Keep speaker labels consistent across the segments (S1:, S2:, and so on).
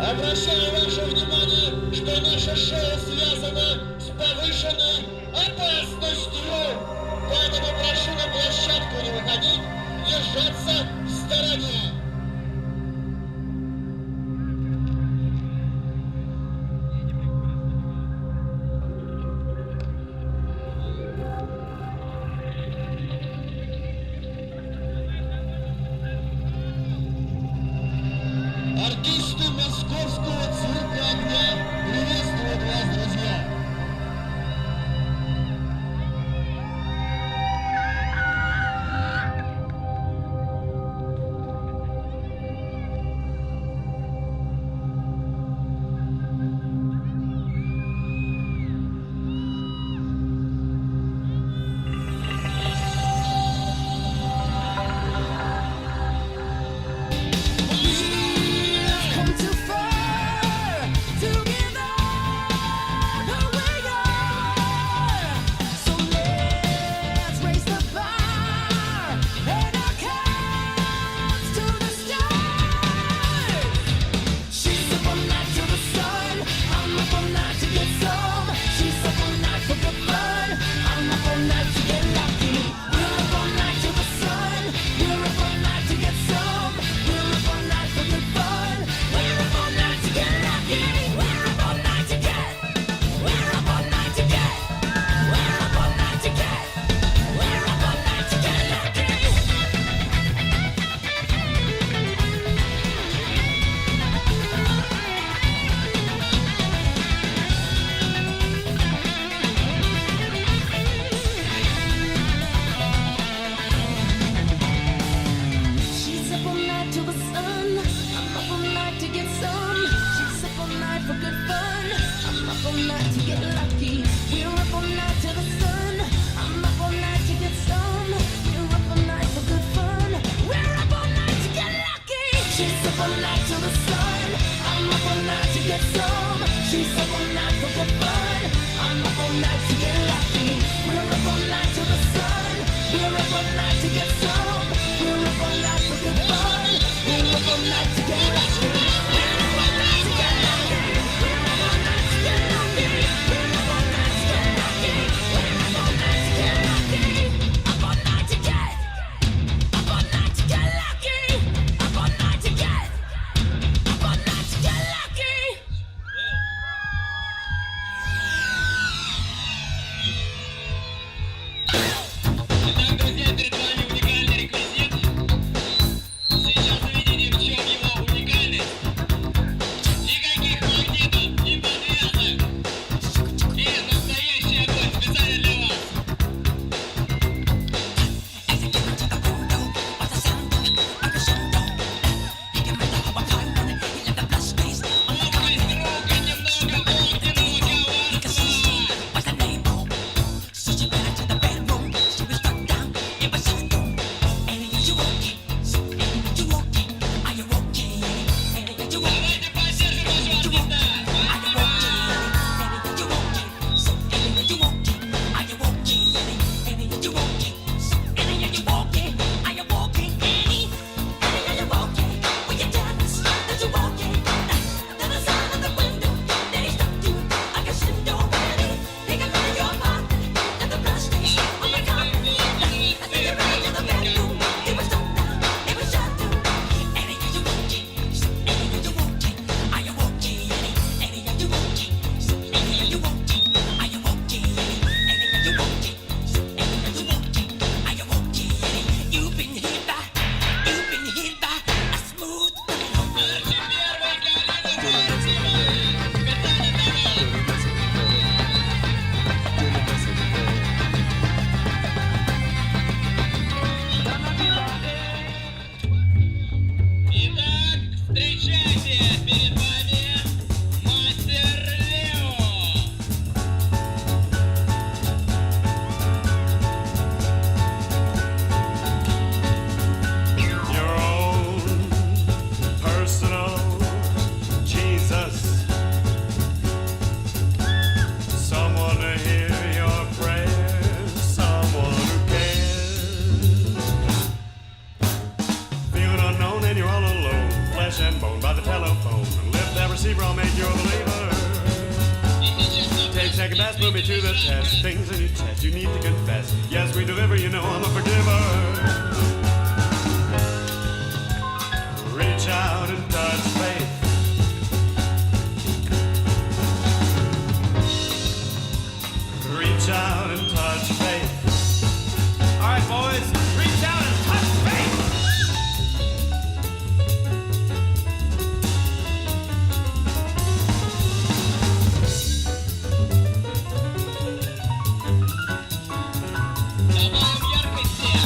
S1: Обращаю ваше внимание, что наше шоу связано с повышенной опасностью. Поэтому прошу на площадку не выходить, держаться в стороне. Артисты московского цирка огня приветствуют вас, друзья!
S2: Come too far to give up who we are. So let's raise the bar and our cups to the stars. She's up all night to the sun. I'm up all night to get some. She's up all night for good fun. I'm up all night to get lucky. We're up all night to the sun. We're up all night to get some. We're up all night for good fun. We're up all night to get lucky. We're up all night to get. We're up all night to get. We're up all night to get. We're up all night to get lucky. She's up all night till the sun. I'm up all night to get some. She's up all night for good fun. I'm up all night to get lucky. We're up all night till the sun. I'm up all night to get some. We're up all night for good fun. We're up all night to get lucky. She's up all night till the sun. I'm up all night to get some. She's up all night for good fun. I'm up all night to get lucky. We're up all night till the sun. We're up all night to get some. We're up all night for good fun. We're up all night to get lucky. We're up all night to get lucky. We're up all night to get lucky. We're up all night to get lucky. We're up all night to get lucky. Up all night to get. Up all night to get lucky. Up all night to get. Up all night to get lucky.
S1: Итак, друзья, перед вами уникальный реквизит. Сейчас увидите, в чем его уникальность. Никаких магнитов и подвесок. И настоящий огонь специально для вас. Область круга немного огненного коварства.
S3: chest, things in your chest, you need to confess. Yes, we deliver, you know I'm a forgiver. Reach out and touch faith. Reach out and touch faith. All right, boys, reach out and touch faith.
S1: Добавим яркости.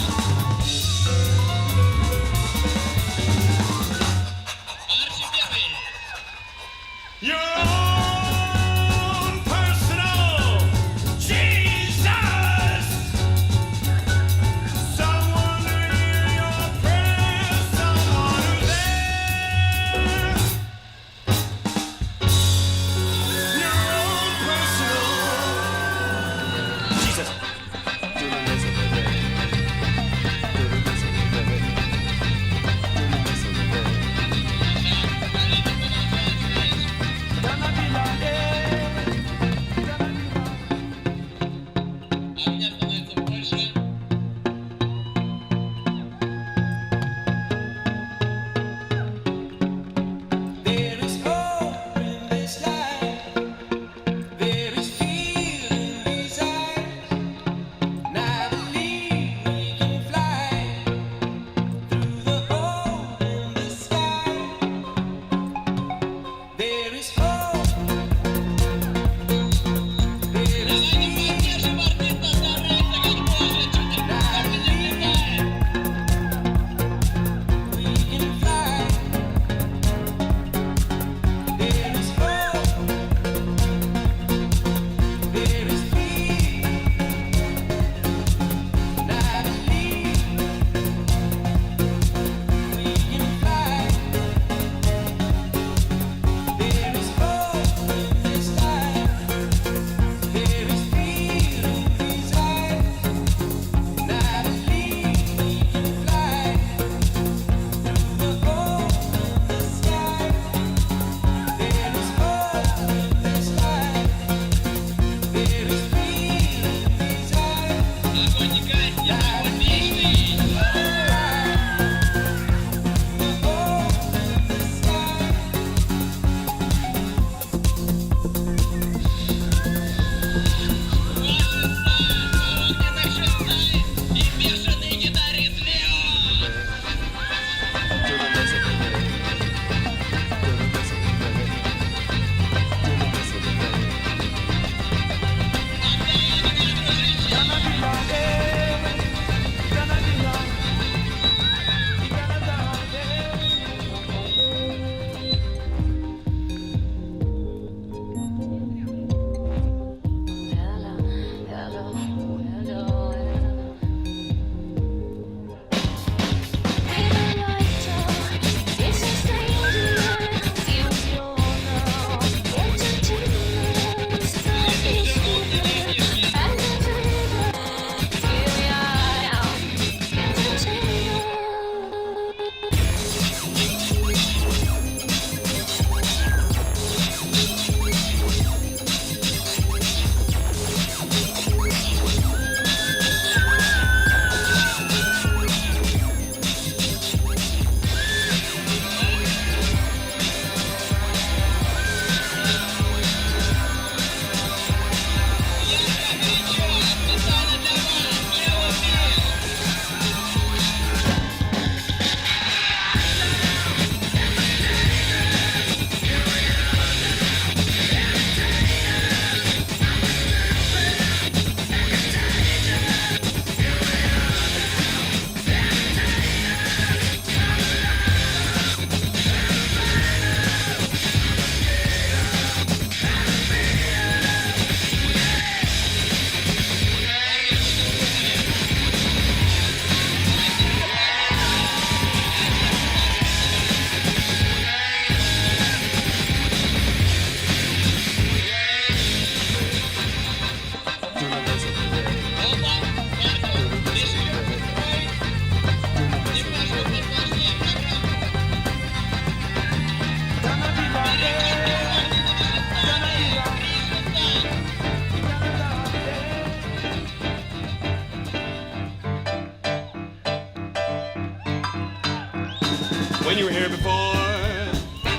S3: when you were here before.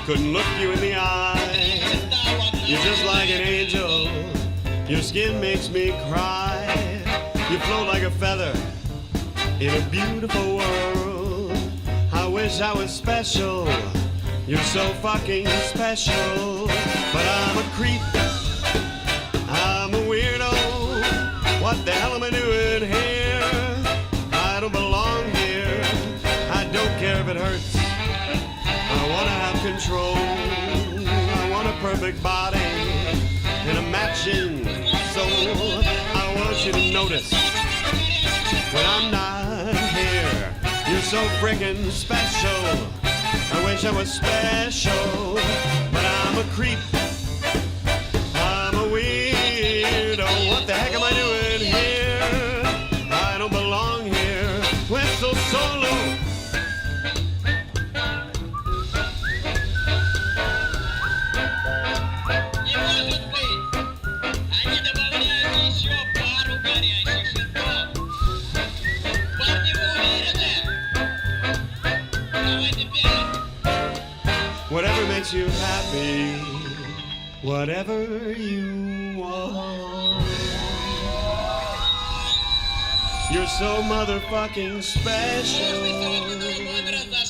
S3: Couldn't look you in the eye. You're just like an angel. Your skin makes me cry. You float like a feather in a beautiful world. I wish I was special. You're so fucking special. But I'm a creep. I'm a weirdo. What the hell am I doing here? I don't belong here. I don't care if it hurts. I want to have control. I want a perfect body and a matching soul. I want you to notice when I'm not here. You're so friggin' special. I wish I was special, but I'm a creep. I'm a weirdo. What the heck am I doing here? I don't belong here. Whistle solo.
S1: Не может быть! Они добавляют еще пару горячих шестов. Парни, вы уверены? Давайте пять.
S3: Whatever makes you happy, whatever you want. You're so motherfucking special.
S1: Слушай, 42 номера за